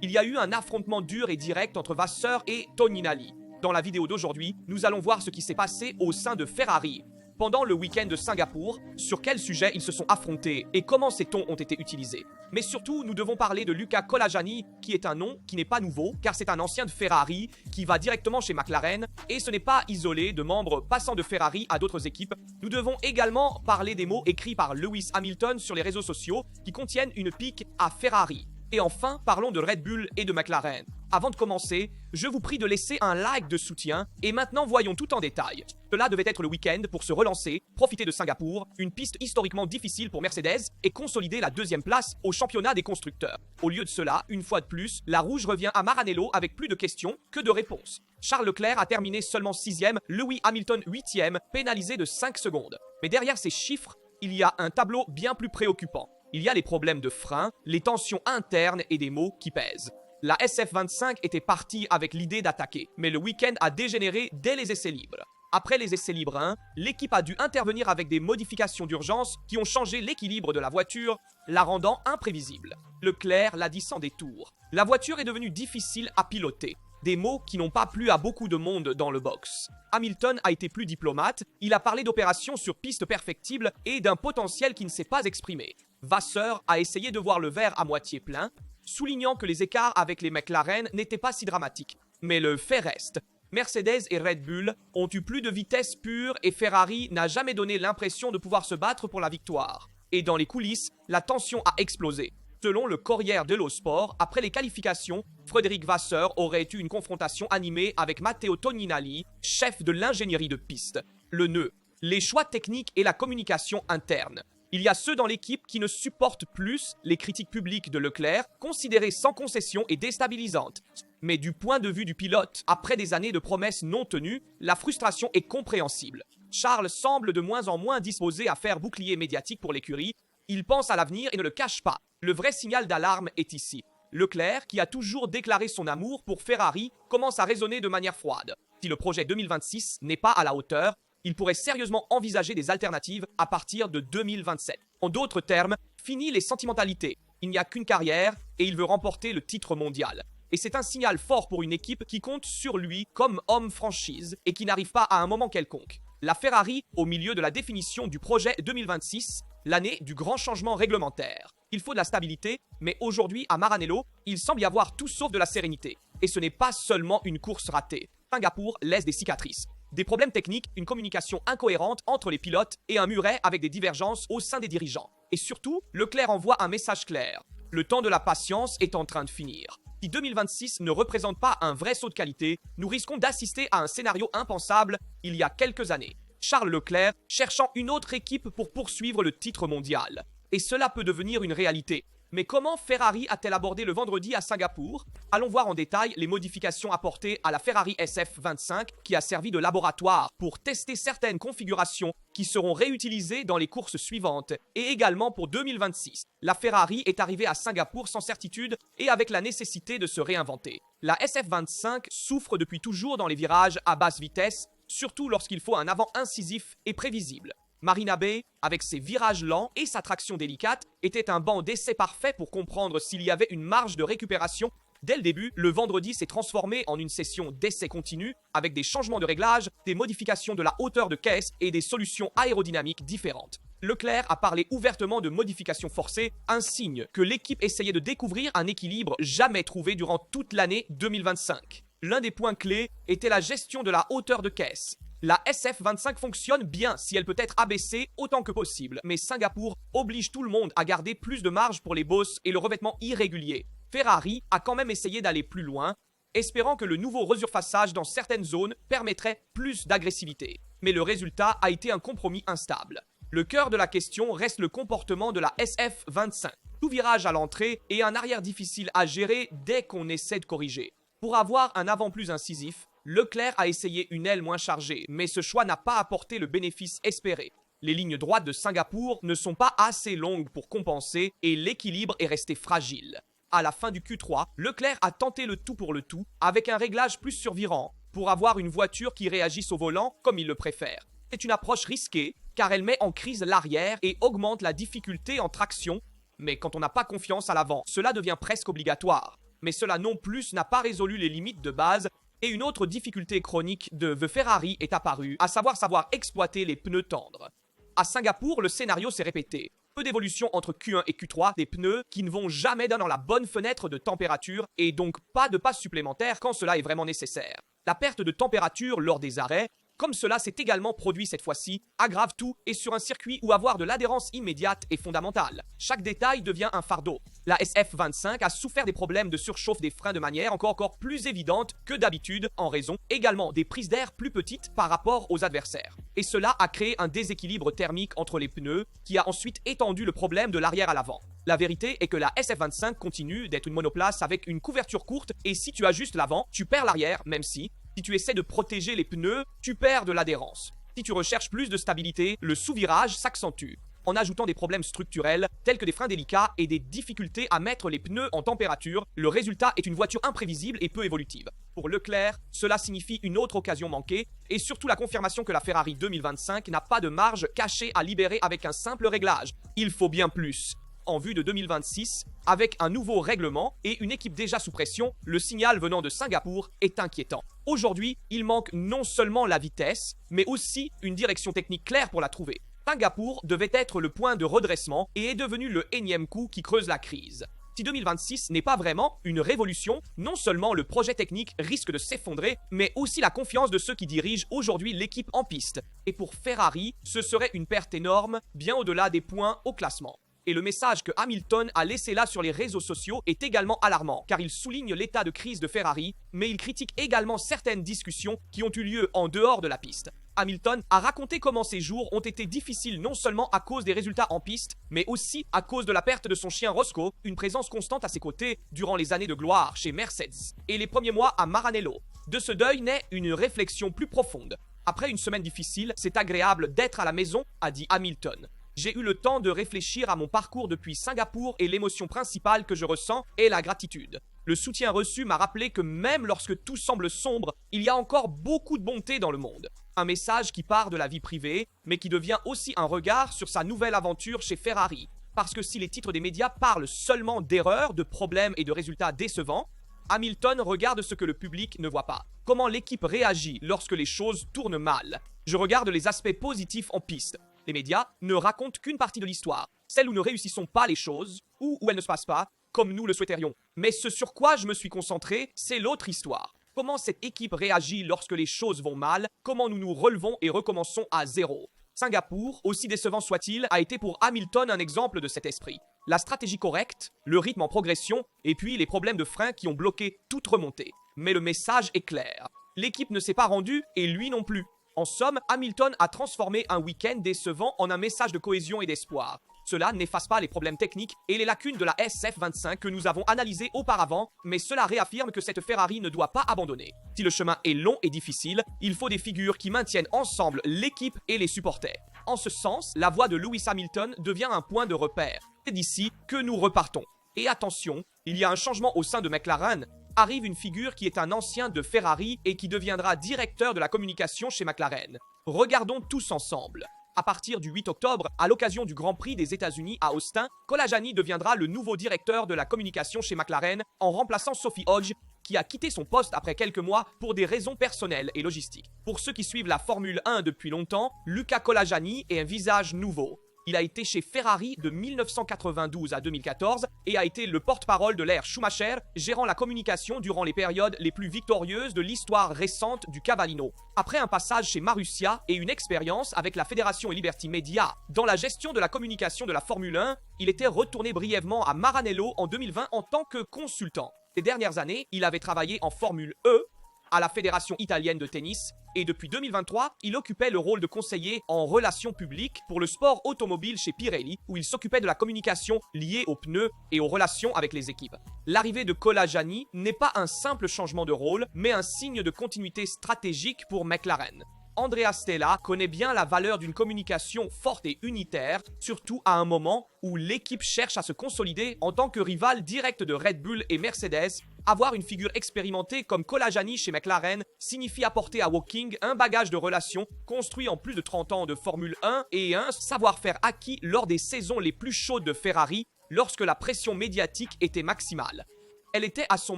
il y a eu un affrontement dur et direct entre Vasseur et Toninali. Dans la vidéo d'aujourd'hui, nous allons voir ce qui s'est passé au sein de Ferrari pendant le week-end de Singapour, sur quel sujet ils se sont affrontés et comment ces tons ont été utilisés. Mais surtout, nous devons parler de Luca Colagiani, qui est un nom qui n'est pas nouveau, car c'est un ancien de Ferrari qui va directement chez McLaren, et ce n'est pas isolé de membres passant de Ferrari à d'autres équipes. Nous devons également parler des mots écrits par Lewis Hamilton sur les réseaux sociaux qui contiennent une pique à Ferrari. Et enfin, parlons de Red Bull et de McLaren. Avant de commencer, je vous prie de laisser un like de soutien, et maintenant voyons tout en détail. Cela devait être le week-end pour se relancer, profiter de Singapour, une piste historiquement difficile pour Mercedes, et consolider la deuxième place au championnat des constructeurs. Au lieu de cela, une fois de plus, la rouge revient à Maranello avec plus de questions que de réponses. Charles Leclerc a terminé seulement 6e, Lewis Hamilton 8e, pénalisé de 5 secondes. Mais derrière ces chiffres, il y a un tableau bien plus préoccupant. Il y a les problèmes de frein, les tensions internes et des mots qui pèsent. La SF25 était partie avec l'idée d'attaquer, mais le week-end a dégénéré dès les essais libres. Après les essais libres 1, l'équipe a dû intervenir avec des modifications d'urgence qui ont changé l'équilibre de la voiture, la rendant imprévisible. Leclerc l'a dit sans détour. La voiture est devenue difficile à piloter. Des mots qui n'ont pas plu à beaucoup de monde dans le box. Hamilton a été plus diplomate, il a parlé d'opérations sur piste perfectible et d'un potentiel qui ne s'est pas exprimé. Vasseur a essayé de voir le verre à moitié plein, soulignant que les écarts avec les McLaren n'étaient pas si dramatiques. Mais le fait reste, Mercedes et Red Bull ont eu plus de vitesse pure et Ferrari n'a jamais donné l'impression de pouvoir se battre pour la victoire. Et dans les coulisses, la tension a explosé. Selon le Corriere dello Sport, après les qualifications, Frédéric Vasseur aurait eu une confrontation animée avec Matteo Toninali, chef de l'ingénierie de piste. Le nœud, les choix techniques et la communication interne. Il y a ceux dans l'équipe qui ne supportent plus les critiques publiques de Leclerc, considérées sans concession et déstabilisantes. Mais du point de vue du pilote, après des années de promesses non tenues, la frustration est compréhensible. Charles semble de moins en moins disposé à faire bouclier médiatique pour l'écurie. Il pense à l'avenir et ne le cache pas. Le vrai signal d'alarme est ici. Leclerc, qui a toujours déclaré son amour pour Ferrari, commence à raisonner de manière froide. Si le projet 2026 n'est pas à la hauteur, il pourrait sérieusement envisager des alternatives à partir de 2027. En d'autres termes, fini les sentimentalités. Il n'y a qu'une carrière et il veut remporter le titre mondial. Et c'est un signal fort pour une équipe qui compte sur lui comme homme franchise et qui n'arrive pas à un moment quelconque. La Ferrari, au milieu de la définition du projet 2026, l'année du grand changement réglementaire. Il faut de la stabilité, mais aujourd'hui, à Maranello, il semble y avoir tout sauf de la sérénité. Et ce n'est pas seulement une course ratée. Singapour laisse des cicatrices. Des problèmes techniques, une communication incohérente entre les pilotes et un muret avec des divergences au sein des dirigeants. Et surtout, Leclerc envoie un message clair. Le temps de la patience est en train de finir. Si 2026 ne représente pas un vrai saut de qualité, nous risquons d'assister à un scénario impensable il y a quelques années. Charles Leclerc cherchant une autre équipe pour poursuivre le titre mondial. Et cela peut devenir une réalité. Mais comment Ferrari a-t-elle abordé le vendredi à Singapour? Allons voir en détail les modifications apportées à la Ferrari SF25 qui a servi de laboratoire pour tester certaines configurations qui seront réutilisées dans les courses suivantes et également pour 2026. La Ferrari est arrivée à Singapour sans certitude et avec la nécessité de se réinventer. La SF25 souffre depuis toujours dans les virages à basse vitesse, surtout lorsqu'il faut un avant incisif et prévisible. Marina Bay, avec ses virages lents et sa traction délicate, était un banc d'essai parfait pour comprendre s'il y avait une marge de récupération. Dès le début, le vendredi s'est transformé en une session d'essai continu, avec des changements de réglage, des modifications de la hauteur de caisse et des solutions aérodynamiques différentes. Leclerc a parlé ouvertement de modifications forcées, un signe que l'équipe essayait de découvrir un équilibre jamais trouvé durant toute l'année 2025. L'un des points clés était la gestion de la hauteur de caisse. La SF25 fonctionne bien si elle peut être abaissée autant que possible, mais Singapour oblige tout le monde à garder plus de marge pour les bosses et le revêtement irrégulier. Ferrari a quand même essayé d'aller plus loin, espérant que le nouveau resurfaçage dans certaines zones permettrait plus d'agressivité. Mais le résultat a été un compromis instable. Le cœur de la question reste le comportement de la SF25. Tout virage à l'entrée et un arrière difficile à gérer dès qu'on essaie de corriger. Pour avoir un avant plus incisif, Leclerc a essayé une aile moins chargée, mais ce choix n'a pas apporté le bénéfice espéré. Les lignes droites de Singapour ne sont pas assez longues pour compenser et l'équilibre est resté fragile. À la fin du Q3, Leclerc a tenté le tout pour le tout avec un réglage plus survirant pour avoir une voiture qui réagisse au volant comme il le préfère. C'est une approche risquée car elle met en crise l'arrière et augmente la difficulté en traction, mais quand on n'a pas confiance à l'avant, cela devient presque obligatoire. mais cela non plus n'a pas résolu les limites de base. Et une autre difficulté chronique de The Ferrari est apparue, à savoir exploiter les pneus tendres. À Singapour, le scénario s'est répété. Peu d'évolution entre Q1 et Q3, des pneus qui ne vont jamais dans la bonne fenêtre de température et donc pas de passe supplémentaire quand cela est vraiment nécessaire. La perte de température lors des arrêts, comme cela s'est également produit cette fois-ci, aggrave tout et sur un circuit où avoir de l'adhérence immédiate est fondamental. Chaque détail devient un fardeau. La SF25 a souffert des problèmes de surchauffe des freins de manière encore plus évidente que d'habitude en raison également des prises d'air plus petites par rapport aux adversaires. Et cela a créé un déséquilibre thermique entre les pneus qui a ensuite étendu le problème de l'arrière à l'avant. La vérité est que la SF25 continue d'être une monoplace avec une couverture courte et si tu ajustes l'avant, tu perds l'arrière même si tu essaies de protéger les pneus, tu perds de l'adhérence. Si tu recherches plus de stabilité, le sous-virage s'accentue. En ajoutant des problèmes structurels, tels que des freins délicats et des difficultés à mettre les pneus en température, le résultat est une voiture imprévisible et peu évolutive. Pour Leclerc, cela signifie une autre occasion manquée, et surtout la confirmation que la Ferrari 2025 n'a pas de marge cachée à libérer avec un simple réglage. Il faut bien plus. En vue de 2026, avec un nouveau règlement et une équipe déjà sous pression, le signal venant de Singapour est inquiétant. Aujourd'hui, il manque non seulement la vitesse, mais aussi une direction technique claire pour la trouver. Singapour devait être le point de redressement et est devenu le énième coup qui creuse la crise. Si 2026 n'est pas vraiment une révolution, non seulement le projet technique risque de s'effondrer, mais aussi la confiance de ceux qui dirigent aujourd'hui l'équipe en piste. Et pour Ferrari, ce serait une perte énorme, bien au-delà des points au classement. Et le message que Hamilton a laissé là sur les réseaux sociaux est également alarmant, car il souligne l'état de crise de Ferrari, mais il critique également certaines discussions qui ont eu lieu en dehors de la piste. Hamilton a raconté comment ces jours ont été difficiles non seulement à cause des résultats en piste, mais aussi à cause de la perte de son chien Roscoe, une présence constante à ses côtés durant les années de gloire chez Mercedes, et les premiers mois à Maranello. De ce deuil naît une réflexion plus profonde. Après une semaine difficile, c'est agréable d'être à la maison, a dit Hamilton. J'ai eu le temps de réfléchir à mon parcours depuis Singapour et l'émotion principale que je ressens est la gratitude. Le soutien reçu m'a rappelé que même lorsque tout semble sombre, il y a encore beaucoup de bonté dans le monde. Un message qui part de la vie privée, mais qui devient aussi un regard sur sa nouvelle aventure chez Ferrari. Parce que si les titres des médias parlent seulement d'erreurs, de problèmes et de résultats décevants, Hamilton regarde ce que le public ne voit pas. Comment l'équipe réagit lorsque les choses tournent mal. Je regarde les aspects positifs en piste. Les médias ne racontent qu'une partie de l'histoire, celle où ne réussissons pas les choses, ou où elles ne se passent pas, comme nous le souhaiterions. Mais ce sur quoi je me suis concentré, c'est l'autre histoire. Comment cette équipe réagit lorsque les choses vont mal, comment nous nous relevons et recommençons à zéro. Singapour, aussi décevant soit-il, a été pour Hamilton un exemple de cet esprit. La stratégie correcte, le rythme en progression, et puis les problèmes de frein qui ont bloqué toute remontée. Mais le message est clair. L'équipe ne s'est pas rendue, et lui non plus. En somme, Hamilton a transformé un week-end décevant en un message de cohésion et d'espoir. Cela n'efface pas les problèmes techniques et les lacunes de la SF25 que nous avons analysées auparavant, mais cela réaffirme que cette Ferrari ne doit pas abandonner. Si le chemin est long et difficile, il faut des figures qui maintiennent ensemble l'équipe et les supporters. En ce sens, la voix de Lewis Hamilton devient un point de repère. C'est d'ici que nous repartons. Et attention, il y a un changement au sein de McLaren. Arrive une figure qui est un ancien de Ferrari et qui deviendra directeur de la communication chez McLaren. Regardons tous ensemble. À partir du 8 octobre, à l'occasion du Grand Prix des États-Unis à Austin, Kolajani deviendra le nouveau directeur de la communication chez McLaren en remplaçant Sophie Hodge, qui a quitté son poste après quelques mois pour des raisons personnelles et logistiques. Pour ceux qui suivent la Formule 1 depuis longtemps, Luca Kolajani est un visage nouveau. Il a été chez Ferrari de 1992 à 2014 et a été le porte-parole de l'ère Schumacher, gérant la communication durant les périodes les plus victorieuses de l'histoire récente du Cavallino. Après un passage chez Marussia et une expérience avec la Fédération et Liberty Media dans la gestion de la communication de la Formule 1, il était retourné brièvement à Maranello en 2020 en tant que consultant. Ces dernières années, il avait travaillé en Formule E, à la Fédération italienne de tennis, et depuis 2023, il occupait le rôle de conseiller en relations publiques pour le sport automobile chez Pirelli, où il s'occupait de la communication liée aux pneus et aux relations avec les équipes. L'arrivée de Kolajani n'est pas un simple changement de rôle, mais un signe de continuité stratégique pour McLaren. Andrea Stella connaît bien la valeur d'une communication forte et unitaire, surtout à un moment où l'équipe cherche à se consolider en tant que rival direct de Red Bull et Mercedes. Avoir une figure expérimentée comme Kolajani chez McLaren signifie apporter à Woking un bagage de relations construit en plus de 30 ans de Formule 1 et un savoir-faire acquis lors des saisons les plus chaudes de Ferrari lorsque la pression médiatique était maximale. Elle était à son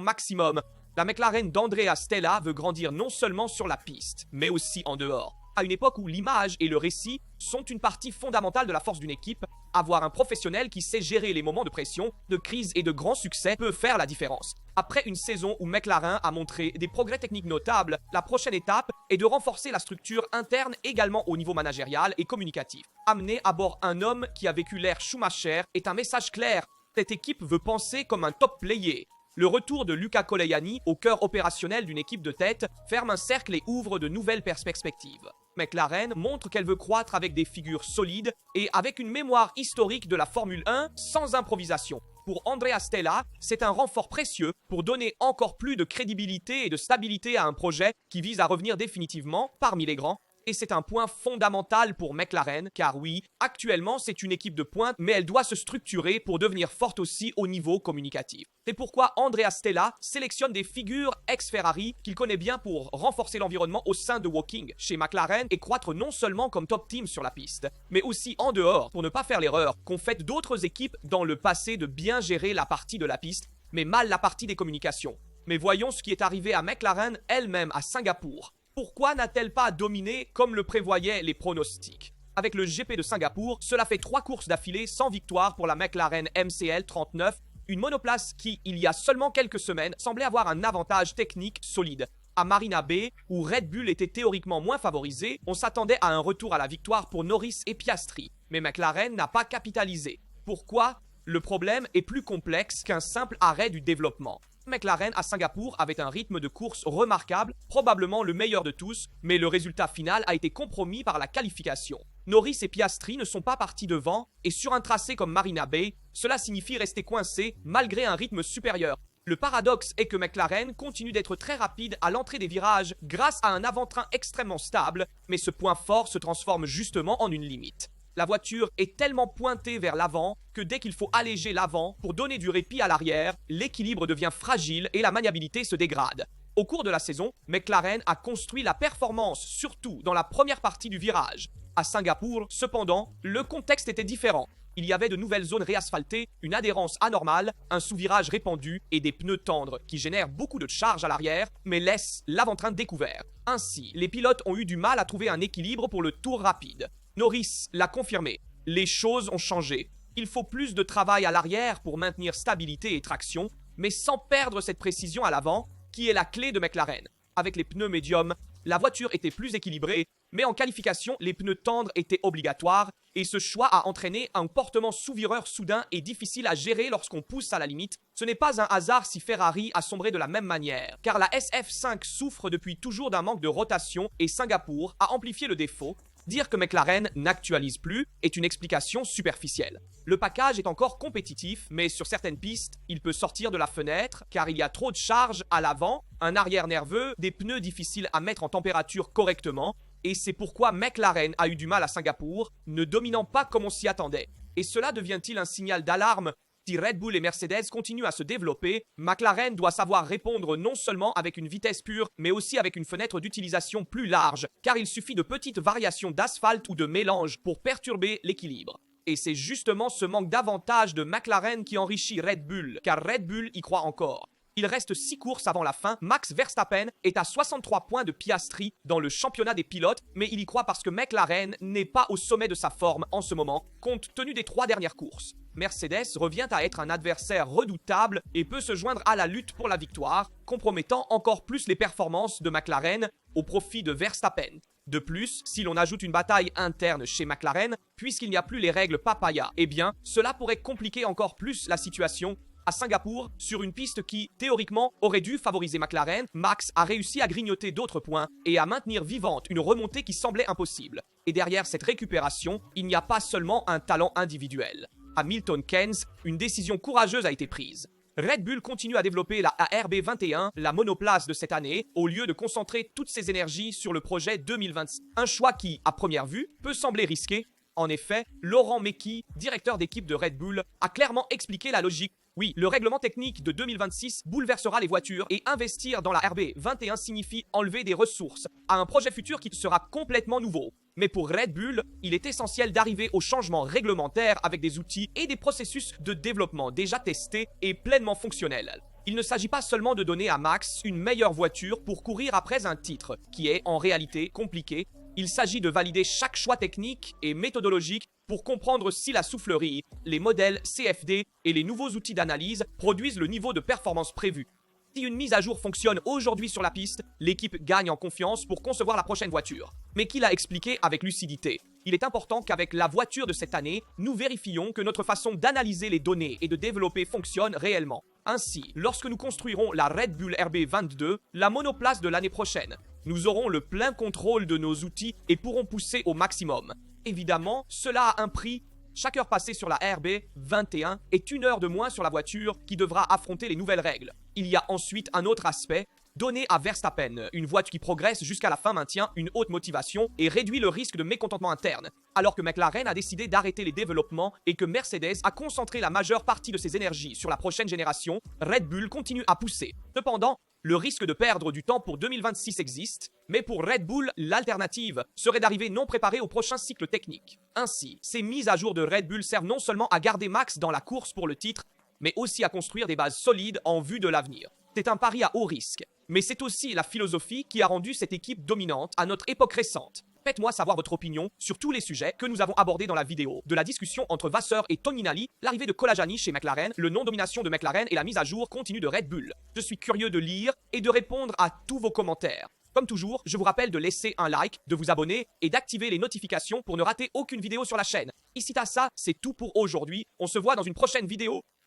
maximum. La McLaren d'Andrea Stella veut grandir non seulement sur la piste, mais aussi en dehors. À une époque où l'image et le récit sont une partie fondamentale de la force d'une équipe, avoir un professionnel qui sait gérer les moments de pression, de crise et de grand succès peut faire la différence. Après une saison où McLaren a montré des progrès techniques notables, la prochaine étape est de renforcer la structure interne également au niveau managérial et communicatif. Amener à bord un homme qui a vécu l'ère Schumacher est un message clair. Cette équipe veut penser comme un top player. Le retour de Luca Coleiani au cœur opérationnel d'une équipe de tête ferme un cercle et ouvre de nouvelles perspectives. McLaren montre qu'elle veut croître avec des figures solides et avec une mémoire historique de la Formule 1 sans improvisation. Pour Andrea Stella, c'est un renfort précieux pour donner encore plus de crédibilité et de stabilité à un projet qui vise à revenir définitivement parmi les grands. Et c'est un point fondamental pour McLaren, car oui, actuellement c'est une équipe de pointe, mais elle doit se structurer pour devenir forte aussi au niveau communicatif. C'est pourquoi Andrea Stella sélectionne des figures ex-Ferrari qu'il connaît bien pour renforcer l'environnement au sein de Woking chez McLaren et croître non seulement comme top team sur la piste, mais aussi en dehors pour ne pas faire l'erreur qu'ont fait d'autres équipes dans le passé de bien gérer la partie de la piste, mais mal la partie des communications. Mais voyons ce qui est arrivé à McLaren elle-même à Singapour. Pourquoi n'a-t-elle pas dominé comme le prévoyaient les pronostics? Avec le GP de Singapour, cela fait 3 courses d'affilée sans victoire pour la McLaren MCL 39, une monoplace qui, il y a seulement quelques semaines, semblait avoir un avantage technique solide. À Marina Bay, où Red Bull était théoriquement moins favorisé, on s'attendait à un retour à la victoire pour Norris et Piastri. Mais McLaren n'a pas capitalisé. Pourquoi? Le problème est plus complexe qu'un simple arrêt du développement. McLaren à Singapour avait un rythme de course remarquable, probablement le meilleur de tous, mais le résultat final a été compromis par la qualification. Norris et Piastri ne sont pas partis devant, et sur un tracé comme Marina Bay, cela signifie rester coincé malgré un rythme supérieur. Le paradoxe est que McLaren continue d'être très rapide à l'entrée des virages grâce à un avant-train extrêmement stable, mais ce point fort se transforme justement en une limite. La voiture est tellement pointée vers l'avant que dès qu'il faut alléger l'avant pour donner du répit à l'arrière, l'équilibre devient fragile et la maniabilité se dégrade. Au cours de la saison, McLaren a construit la performance surtout dans la première partie du virage. À Singapour, cependant, le contexte était différent. Il y avait de nouvelles zones réasphaltées, une adhérence anormale, un sous-virage répandu et des pneus tendres qui génèrent beaucoup de charge à l'arrière mais laissent l'avant-train découvert. Ainsi, les pilotes ont eu du mal à trouver un équilibre pour le tour rapide. Norris l'a confirmé, les choses ont changé. Il faut plus de travail à l'arrière pour maintenir stabilité et traction, mais sans perdre cette précision à l'avant, qui est la clé de McLaren. Avec les pneus médiums, la voiture était plus équilibrée, mais en qualification, les pneus tendres étaient obligatoires, et ce choix a entraîné un comportement sous-vireur soudain et difficile à gérer lorsqu'on pousse à la limite. Ce n'est pas un hasard si Ferrari a sombré de la même manière, car la SF5 souffre depuis toujours d'un manque de rotation et Singapour a amplifié le défaut. Dire que McLaren n'actualise plus est une explication superficielle. Le package est encore compétitif, mais sur certaines pistes, il peut sortir de la fenêtre car il y a trop de charge à l'avant, un arrière nerveux, des pneus difficiles à mettre en température correctement, et c'est pourquoi McLaren a eu du mal à Singapour, ne dominant pas comme on s'y attendait. Et cela devient-il un signal d'alarme? Si Red Bull et Mercedes continuent à se développer, McLaren doit savoir répondre non seulement avec une vitesse pure, mais aussi avec une fenêtre d'utilisation plus large, car il suffit de petites variations d'asphalte ou de mélange pour perturber l'équilibre. Et c'est justement ce manque d'avantage de McLaren qui enrichit Red Bull, car Red Bull y croit encore. Il reste 6 courses avant la fin, Max Verstappen est à 63 points de Piastri dans le championnat des pilotes, mais il y croit parce que McLaren n'est pas au sommet de sa forme en ce moment, compte tenu des 3 dernières courses. Mercedes revient à être un adversaire redoutable et peut se joindre à la lutte pour la victoire, compromettant encore plus les performances de McLaren au profit de Verstappen. De plus, si l'on ajoute une bataille interne chez McLaren, puisqu'il n'y a plus les règles papaya, eh bien, cela pourrait compliquer encore plus la situation. À Singapour, sur une piste qui, théoriquement, aurait dû favoriser McLaren, Max a réussi à grignoter d'autres points et à maintenir vivante une remontée qui semblait impossible. Et derrière cette récupération, il n'y a pas seulement un talent individuel. À Milton Keynes, une décision courageuse a été prise. Red Bull continue à développer la RB21, la monoplace de cette année, au lieu de concentrer toutes ses énergies sur le projet 2026. Un choix qui, à première vue, peut sembler risqué. En effet, Laurent Mekies, directeur d'équipe de Red Bull, a clairement expliqué la logique. Oui, le règlement technique de 2026 bouleversera les voitures et investir dans la RB21 signifie enlever des ressources à un projet futur qui sera complètement nouveau. Mais pour Red Bull, il est essentiel d'arriver au changement réglementaire avec des outils et des processus de développement déjà testés et pleinement fonctionnels. Il ne s'agit pas seulement de donner à Max une meilleure voiture pour courir après un titre, qui est en réalité compliqué. Il s'agit de valider chaque choix technique et méthodologique pour comprendre si la soufflerie, les modèles CFD et les nouveaux outils d'analyse produisent le niveau de performance prévu. Si une mise à jour fonctionne aujourd'hui sur la piste, l'équipe gagne en confiance pour concevoir la prochaine voiture. Mais qu'il a expliqué avec lucidité. Il est important qu'avec la voiture de cette année, nous vérifions que notre façon d'analyser les données et de développer fonctionne réellement. Ainsi, lorsque nous construirons la Red Bull RB22, la monoplace de l'année prochaine, nous aurons le plein contrôle de nos outils et pourrons pousser au maximum. Évidemment, cela a un prix. Chaque heure passée sur la RB21 est une heure de moins sur la voiture qui devra affronter les nouvelles règles. Il y a ensuite un autre aspect. Donner à Verstappen une voiture qui progresse jusqu'à la fin maintient une haute motivation et réduit le risque de mécontentement interne, alors que McLaren a décidé d'arrêter les développements et que Mercedes a concentré la majeure partie de ses énergies sur la prochaine génération, Red Bull continue à pousser. Cependant, le risque de perdre du temps pour 2026 existe, mais pour Red Bull, l'alternative serait d'arriver non préparé au prochain cycle technique. Ainsi, ces mises à jour de Red Bull servent non seulement à garder Max dans la course pour le titre, mais aussi à construire des bases solides en vue de l'avenir. C'est un pari à haut risque, mais c'est aussi la philosophie qui a rendu cette équipe dominante à notre époque récente. Faites-moi savoir votre opinion sur tous les sujets que nous avons abordés dans la vidéo, de la discussion entre Vasseur et Toninelli, l'arrivée de Kolajani chez McLaren, le non-domination de McLaren et la mise à jour continue de Red Bull. Je suis curieux de lire et de répondre à tous vos commentaires. Comme toujours, je vous rappelle de laisser un like, de vous abonner et d'activer les notifications pour ne rater aucune vidéo sur la chaîne. Ici à ça, c'est tout pour aujourd'hui. On se voit dans une prochaine vidéo.